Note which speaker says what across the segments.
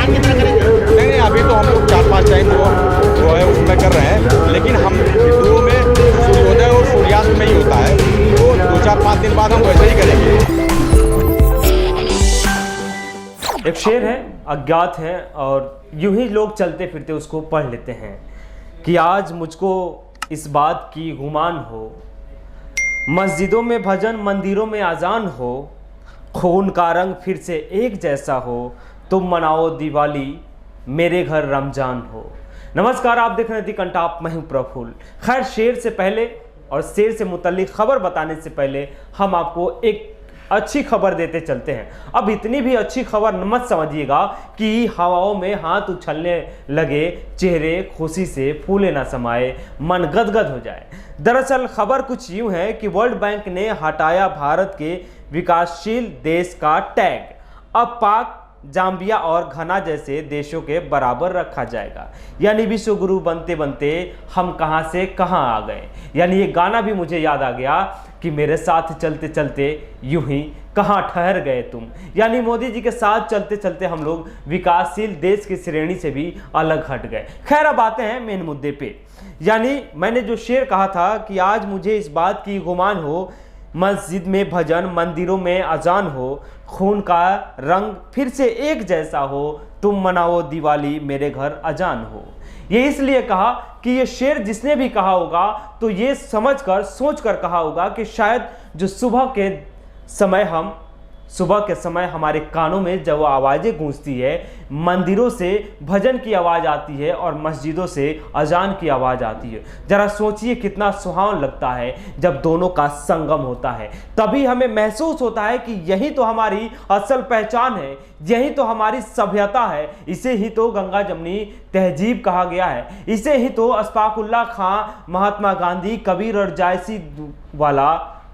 Speaker 1: Time कितना करेंगे?
Speaker 2: नहीं, अभी तो हम लोग 4-5 टाइम जो है उसमें कर रहे हैं, लेकिन हम हिंदुओं में सूर्योदय और सूर्यास्त में ही होता है, तो 2-4-5 दिन बाद हम वैसे ही करेंगे।
Speaker 3: एक शेर है, अज्ञात है, और यूं ही लोग चलते फिरते उसको पढ़ लेते हैं कि आज मुझको इस बात की गुमान हो, मस्जिदों में भजन मंदिरों में अजान हो, खून का रंग फिर से एक जैसा हो, तुम मनाओ दिवाली मेरे घर रमजान हो। नमस्कार, आप देख रहे हैं दी कंटाप, मैं हूं प्रफुल्ल। खैर, शेर से पहले और शेर से मुतल्लिक खबर बताने से पहले हम आपको एक अच्छी खबर देते चलते हैं। अब इतनी भी अच्छी खबर मत समझिएगा कि हवाओं में हाथ उछलने लगे, चेहरे खुशी से फूले ना समाए, मन गदगद हो जाए। दरअसल खबर कुछ यूं है कि वर्ल्ड बैंक ने हटाया भारत के विकासशील देश का टैग। अब पाक, जाम्बिया और घना जैसे देशों के बराबर रखा जाएगा। यानी विश्व गुरु बनते बनते हम कहां से कहां आ गए। यानी ये गाना भी मुझे याद आ गया कि मेरे साथ चलते चलते यूं ही कहां ठहर गए तुम। यानी मोदी जी के साथ चलते चलते हम लोग विकासशील देश की श्रेणी से भी अलग हट गए। खैर, अब आते हैं मेन मुद्दे पे। यानी मैंने जो शेर कहा था कि आज मुझे इस बात की गुमान हो, मस्जिद में भजन मंदिरों में अजान हो, खून का रंग फिर से एक जैसा हो, तुम मनाओ दिवाली मेरे घर अजान हो। ये इसलिए कहा कि ये शेर जिसने भी कहा होगा तो ये समझकर सोचकर कहा होगा कि शायद जो सुबह के समय हमारे कानों में जब आवाज़ें गूंजती है, मंदिरों से भजन की आवाज़ आती है और मस्जिदों से अजान की आवाज़ आती है, ज़रा सोचिए कितना सुहावन लगता है जब दोनों का संगम होता है। तभी हमें महसूस होता है कि यही तो हमारी असल पहचान है, यही तो हमारी सभ्यता है। इसे ही तो गंगा जमनी तहजीब कहा गया है, इसे ही तो अशफाकुल्ला खां, महात्मा गांधी, कबीर और जायसी वाला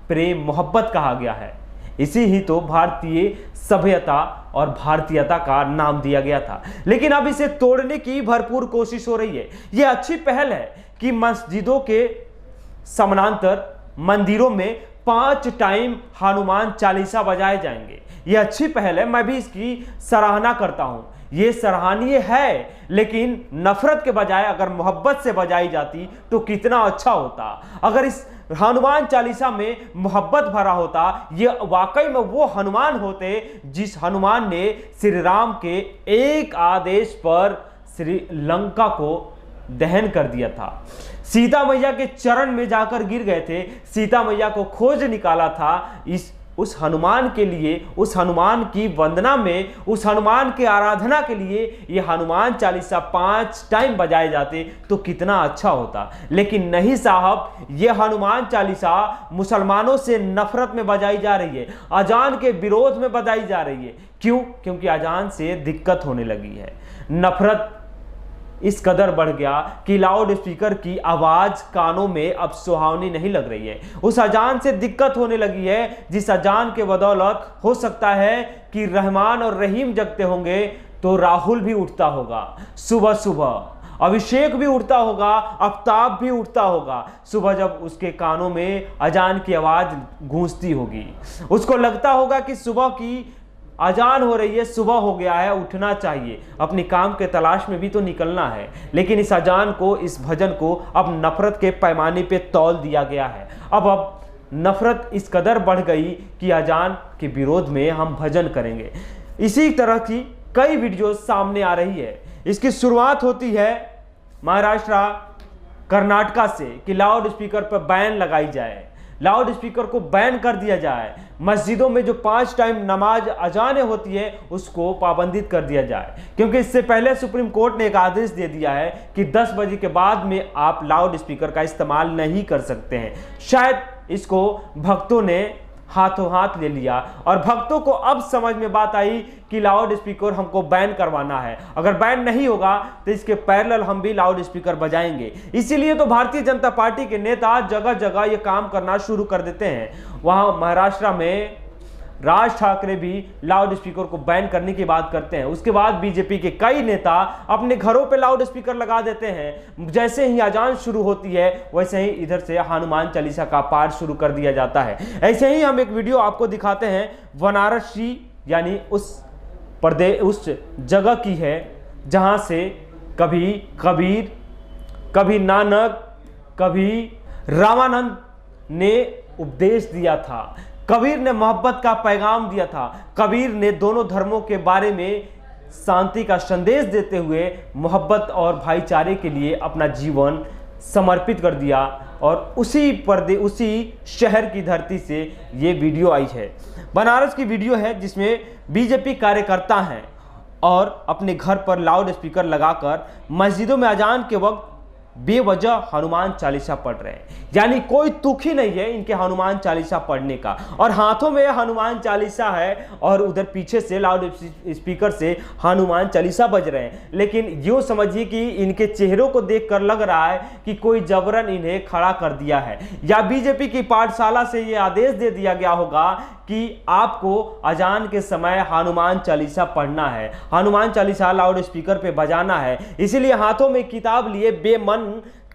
Speaker 3: प्रेम मोहब्बत कहा गया है। इसी ही तो भारतीय सभ्यता और भारतीयता का नाम दिया गया था। लेकिन अब इसे तोड़ने की भरपूर कोशिश हो रही है। यह अच्छी पहल है कि मस्जिदों के समानांतर मंदिरों में 5 टाइम हनुमान चालीसा बजाए जाएंगे। यह अच्छी पहल है, मैं भी इसकी सराहना करता हूं। ये सराहनीय है, लेकिन नफरत के बजाय अगर मोहब्बत से बजाई जाती तो कितना अच्छा होता। अगर इस हनुमान चालीसा में मोहब्बत भरा होता, ये वाकई में वो हनुमान होते जिस हनुमान ने श्री राम के एक आदेश पर श्रीलंका को दहन कर दिया था, सीता मैया के चरण में जाकर गिर गए थे, सीता मैया को खोज निकाला था। उस हनुमान के लिए, उस हनुमान की वंदना में, उस हनुमान की आराधना के लिए ये हनुमान चालीसा 5 टाइम बजाए जाते तो कितना अच्छा होता। लेकिन नहीं साहब, ये हनुमान चालीसा मुसलमानों से नफरत में बजाई जा रही है, अजान के विरोध में बजाई जा रही है। क्यों? क्योंकि अजान से दिक्कत होने लगी है। नफरत इस कदर बढ़ गया कि लाउड स्पीकर की आवाज कानों में अब सुहावनी नहीं लग रही है। उस अजान से दिक्कत होने लगी है जिस अजान के बदौलत हो सकता है कि रहमान और रहीम जगते होंगे तो राहुल भी उठता होगा, सुबह सुबह अभिषेक भी उठता होगा, आफ्ताब भी उठता होगा। सुबह जब उसके कानों में अजान की आवाज गूंजती होगी, उसको लगता होगा कि सुबह की अजान हो रही है, सुबह हो गया है, उठना चाहिए, अपनी काम के तलाश में भी तो निकलना है। लेकिन इस अजान को, इस भजन को अब नफरत के पैमाने पे तौल दिया गया है। अब नफरत इस कदर बढ़ गई कि अजान के विरोध में हम भजन करेंगे। इसी तरह की कई वीडियो सामने आ रही है। इसकी शुरुआत होती है महाराष्ट्र, कर्नाटका से कि लाउड स्पीकर पर बैन लगाई जाए, लाउड स्पीकर को बैन कर दिया जाए, मस्जिदों में जो 5 टाइम नमाज अजानें होती है उसको पाबंदित कर दिया जाए। क्योंकि इससे पहले सुप्रीम कोर्ट ने एक आदेश दे दिया है कि 10 बजे के बाद में आप लाउड स्पीकर का इस्तेमाल नहीं कर सकते हैं। शायद इसको भक्तों ने हाथों हाथ ले लिया और भक्तों को अब समझ में बात आई कि लाउड स्पीकर हमको बैन करवाना है। अगर बैन नहीं होगा तो इसके पैरेलल हम भी लाउड स्पीकर बजाएंगे। इसीलिए तो भारतीय जनता पार्टी के नेता जगह जगह ये काम करना शुरू कर देते हैं। वहां महाराष्ट्र में राज ठाकरे भी लाउड स्पीकर को बैन करने की बात करते हैं। उसके बाद बीजेपी के कई नेता अपने घरों पे लाउड स्पीकर लगा देते हैं। जैसे ही अजान शुरू होती है वैसे ही इधर से हनुमान चालीसा का पाठ शुरू कर दिया जाता है। ऐसे ही हम एक वीडियो आपको दिखाते हैं। वाराणसी यानी उस प्रदेश, उस जगह की है जहाँ से कभी कबीर, कभी नानक, कभी रामानंद ने उपदेश दिया था। कबीर ने मोहब्बत का पैगाम दिया था। कबीर ने दोनों धर्मों के बारे में शांति का संदेश देते हुए मोहब्बत और भाईचारे के लिए अपना जीवन समर्पित कर दिया। और उसी शहर की धरती से ये वीडियो आई है। बनारस की वीडियो है जिसमें बीजेपी कार्यकर्ता हैं और अपने घर पर लाउड स्पीकर लगाकर मस्जिदों में अजान के वक्त बेवजह हनुमान चालीसा पढ़ रहे हैं। यानी कोई तुक ही नहीं है इनके हनुमान चालीसा पढ़ने का, और हाथों में हनुमान चालीसा है और उधर पीछे से लाउड स्पीकर से हनुमान चालीसा बज रहे हैं। लेकिन यूँ समझिए कि इनके चेहरों को देखकर लग रहा है कि कोई जबरन इन्हें खड़ा कर दिया है, या बीजेपी की पाठशाला से ये आदेश दे दिया गया होगा कि आपको अजान के समय हनुमान चालीसा पढ़ना है, हनुमान चालीसा लाउड स्पीकर पे बजाना है। इसीलिए हाथों में किताब लिए बेमन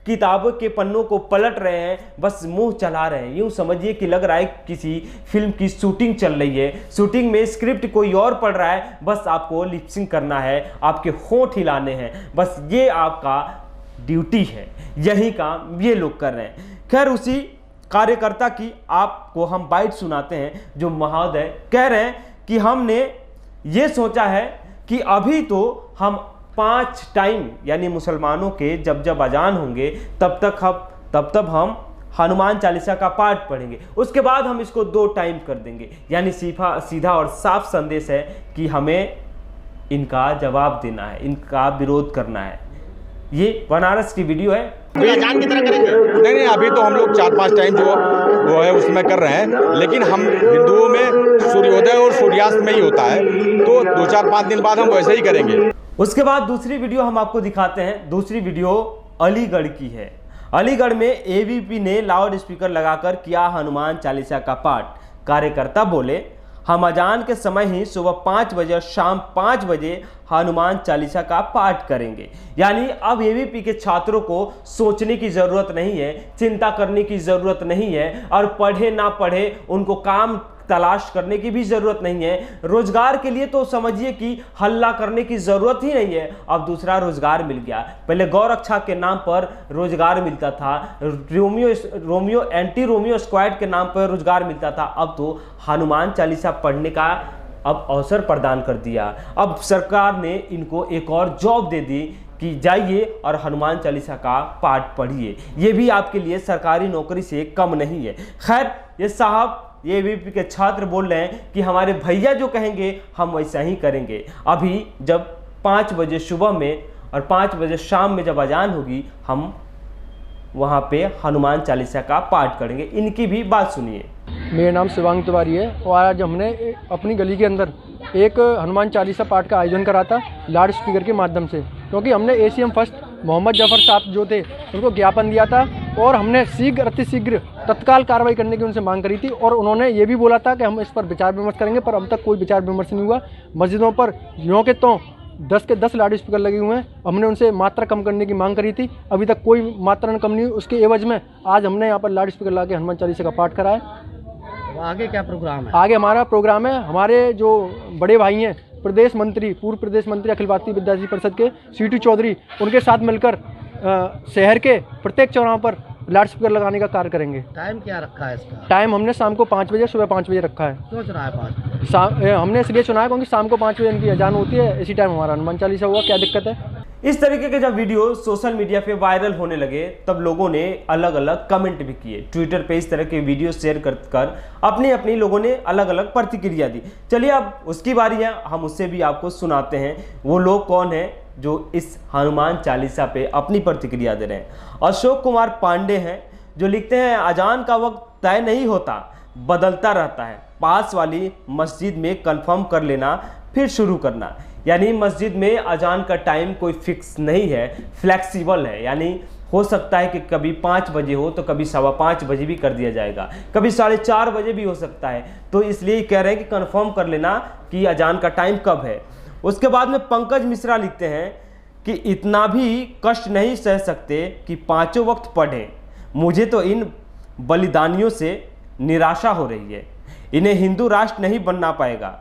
Speaker 3: किताबों के पन्नों को पलट रहे हैं, बस मुंह चला रहे हैं। यूं समझिए कि लग रहा है किसी फिल्म की शूटिंग चल रही है। शूटिंग में स्क्रिप्ट कोई और पढ़ रहा है, बस आपको लिपसिंग करना है, आपके होंठ हिलाने हैं, बस ये आपका ड्यूटी है। यही काम ये लोग कर रहे हैं। खैर, उसी कार्यकर्ता की आपको हम बाइट सुनाते हैं जो महोदय कह रहे हैं कि हमने ये सोचा है कि अभी तो हम 5 टाइम यानी मुसलमानों के जब जब अजान होंगे तब हम हनुमान चालीसा का पाठ पढ़ेंगे, उसके बाद हम इसको 2 टाइम कर देंगे। यानी सीधा और साफ संदेश है कि हमें इनका जवाब देना है, इनका विरोध करना है। ये बनारस की वीडियो है।
Speaker 1: अजान की तरह करेंगे?
Speaker 2: नहीं, अभी तो हम लोग 4-5 टाइम जो वो है उसमें कर रहे हैं, लेकिन हम हिंदुओं में सूर्योदय और सूर्यास्त में ही होता है, तो 2-4-5 दिन बाद हम वैसे ही करेंगे।
Speaker 3: उसके बाद दूसरी वीडियो हम आपको दिखाते हैं। दूसरी वीडियो अलीगढ़ की है। अलीगढ़ में एबीपी ने लाउड स्पीकर लगाकर किया हनुमान चालीसा का पाठ। कार्यकर्ता बोले, हम अजान के समय ही सुबह 5 बजे और शाम 5 बजे हनुमान चालीसा का पाठ करेंगे। यानी अब एबीपी के छात्रों को सोचने की ज़रूरत नहीं है, चिंता करने की ज़रूरत नहीं है, और पढ़े ना पढ़े उनको काम तलाश करने की भी ज़रूरत नहीं है। रोजगार के लिए तो समझिए कि हल्ला करने की ज़रूरत ही नहीं है। अब दूसरा रोजगार मिल गया। पहले गौरक्षा के नाम पर रोजगार मिलता था, रोमियो एंटी रोमियो स्क्वाड के नाम पर रोजगार मिलता था, अब तो हनुमान चालीसा पढ़ने का अब अवसर प्रदान कर दिया। अब सरकार ने इनको एक और जॉब दे दी कि जाइए और हनुमान चालीसा का पाठ पढ़िए। ये भी आपके लिए सरकारी नौकरी से कम नहीं है। खैर, ये साहब ये एबीपी के छात्र बोल रहे हैं कि हमारे भैया जो कहेंगे हम वैसा ही करेंगे। अभी जब 5 बजे सुबह में और 5 बजे शाम में जब अजान होगी, हम वहाँ पे हनुमान चालीसा का पाठ करेंगे। इनकी भी बात सुनिए।
Speaker 4: मेरा नाम शिवांग तिवारी है और आज हमने अपनी गली के अंदर एक हनुमान चालीसा पाठ का आयोजन करा था लाउड स्पीकर के माध्यम से, क्योंकि हमने एसीएम फर्स्ट मोहम्मद जफर साहब जो थे उनको ज्ञापन दिया था और हमने अतिशीघ्र तत्काल कार्रवाई करने की उनसे मांग करी थी, और उन्होंने ये भी बोला था कि हम इस पर विचार विमर्श करेंगे, पर अब तक कोई विचार विमर्श नहीं हुआ। मस्जिदों पर यों के तो 10 के 10 लाउड स्पीकर लगे हुए हैं। हमने उनसे मात्रा कम करने की मांग करी थी, अभी तक कोई मात्रा कम नहीं हुई। उसके एवज में आज हमने यहाँ पर लाउड स्पीकर लगा के हनुमान चालीसा का पाठ कराया।
Speaker 1: आगे क्या प्रोग्राम है?
Speaker 4: आगे हमारा प्रोग्राम है, हमारे जो बड़े भाई हैं प्रदेश मंत्री, पूर्व प्रदेश मंत्री अखिल भारतीय विद्यार्थी परिषद के सीटी चौधरी, उनके साथ मिलकर शहर के प्रत्येक चौराहों पर लाउड स्पीकर लगाने का कार्य करेंगे।
Speaker 1: टाइम क्या रखा है इसका?
Speaker 4: टाइम हमने शाम को 5 बजे, सुबह 5 बजे रखा है।
Speaker 1: क्यों चुना है 5?
Speaker 4: हमने इसलिए चुना है क्योंकि शाम को 5 बजे इनकी अजान होती है, इसी टाइम हमारा हनुमान चालीसा हुआ। क्या दिक्कत है?
Speaker 3: इस तरीके के जब वीडियो सोशल मीडिया पे वायरल होने लगे तब लोगों ने अलग अलग कमेंट भी किए। ट्विटर पे इस तरह के वीडियो शेयर कर अपनी लोगों ने अलग अलग प्रतिक्रिया दी। चलिए अब उसकी बारी है, हम उससे भी आपको सुनाते हैं वो लोग कौन हैं जो इस हनुमान चालीसा पे अपनी प्रतिक्रिया दे रहे हैं। अशोक कुमार पांडे हैं जो लिखते हैं, अजान का वक्त तय नहीं होता, बदलता रहता है, पास वाली मस्जिद में कंफर्म कर लेना फिर शुरू करना। यानी मस्जिद में अजान का टाइम कोई फिक्स नहीं है, फ्लेक्सिबल है। यानी हो सकता है कि कभी 5 बजे हो तो कभी 5:15 बजे भी कर दिया जाएगा, कभी 4:30 बजे भी हो सकता है। तो इसलिए कह रहे हैं कि कंफर्म कर लेना कि अजान का टाइम कब है। उसके बाद में पंकज मिश्रा लिखते हैं कि इतना भी कष्ट नहीं सह सकते कि 5 वक्त पढ़ें। मुझे तो इन बलिदानियों से निराशा हो रही है। इन्हें हिंदू राष्ट्र नहीं बनना पाएगा।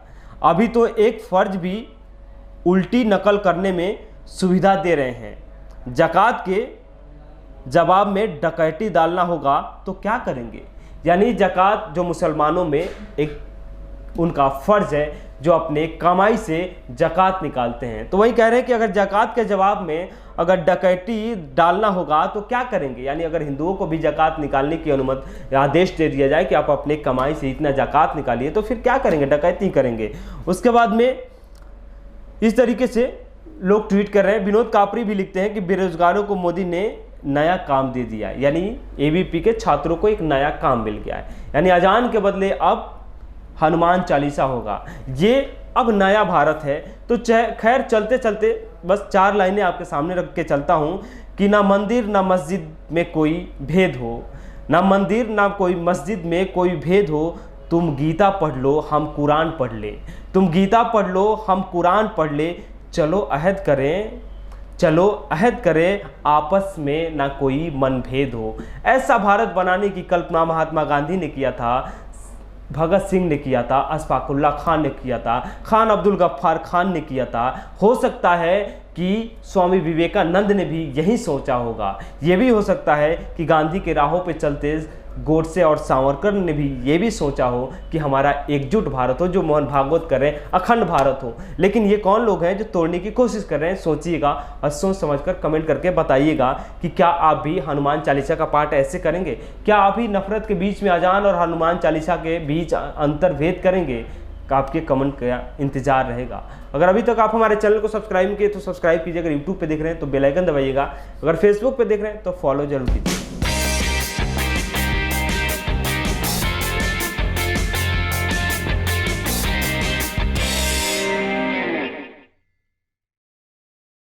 Speaker 3: अभी तो एक फर्ज भी उल्टी नकल करने में सुविधा दे रहे हैं। ज़कात के जवाब में डकैती डालना होगा तो क्या करेंगे? यानी ज़कात जो मुसलमानों में एक उनका फ़र्ज़ है, जो अपने कमाई से ज़कात निकालते हैं। तो वही कह रहे हैं कि अगर ज़कात के जवाब में अगर डकैती डालना होगा तो क्या करेंगे? यानी अगर हिंदुओं को भी ज़कात निकालने की अनुमति, आदेश दे दिया जाए कि आप अपने कमाई से इतना ज़कात निकालिए, तो फिर क्या करेंगे? डकैती करेंगे। उसके बाद में इस तरीके से लोग ट्वीट कर रहे हैं। विनोद कापरी भी लिखते हैं कि बेरोजगारों को मोदी ने नया काम दे दिया, यानी एबीपी के छात्रों को एक नया काम मिल गया है। यानी अजान के बदले अब हनुमान चालीसा होगा। ये अब नया भारत है। तो खैर चलते चलते बस 4 लाइनें आपके सामने रख के चलता हूँ कि ना मंदिर ना मस्जिद में कोई भेद हो, ना मंदिर ना कोई मस्जिद में कोई भेद हो। तुम गीता पढ़ लो, हम कुरान पढ़ ले। तुम गीता पढ़ लो, हम कुरान पढ़ ले। चलो अहद करें, चलो अहद करें, आपस में ना कोई मनभेद हो। ऐसा भारत बनाने की कल्पना महात्मा गांधी ने किया था, भगत सिंह ने किया था, अशफाकुल्ला खान ने किया था, खान अब्दुल गफ्फार खान ने किया था। हो सकता है कि स्वामी विवेकानंद ने भी यही सोचा होगा। ये भी हो सकता है कि गांधी के राहों पे चलते गोडसे और सावरकर ने भी ये भी सोचा हो कि हमारा एकजुट भारत हो, जो मोहन भागवत कर रहे हैं, अखंड भारत हो। लेकिन ये कौन लोग हैं जो तोड़ने की कोशिश कर रहे हैं? सोचिएगा और सोच समझकर कमेंट करके बताइएगा कि क्या आप भी हनुमान चालीसा का पाठ ऐसे करेंगे? क्या आप भी नफरत के बीच में अजान और हनुमान चालीसा के बीच अंतर्भेद करेंगे? आपके कमेंट का इंतजार रहेगा। अगर अभी तक आप हमारे चैनल को सब्सक्राइब किए तो सब्सक्राइब कीजिए। अगर यूट्यूब पे देख रहे हैं तो बेल आइकन दबाइएगा। अगर फेसबुक पे देख रहे हैं तो फॉलो जरूर कीजिए।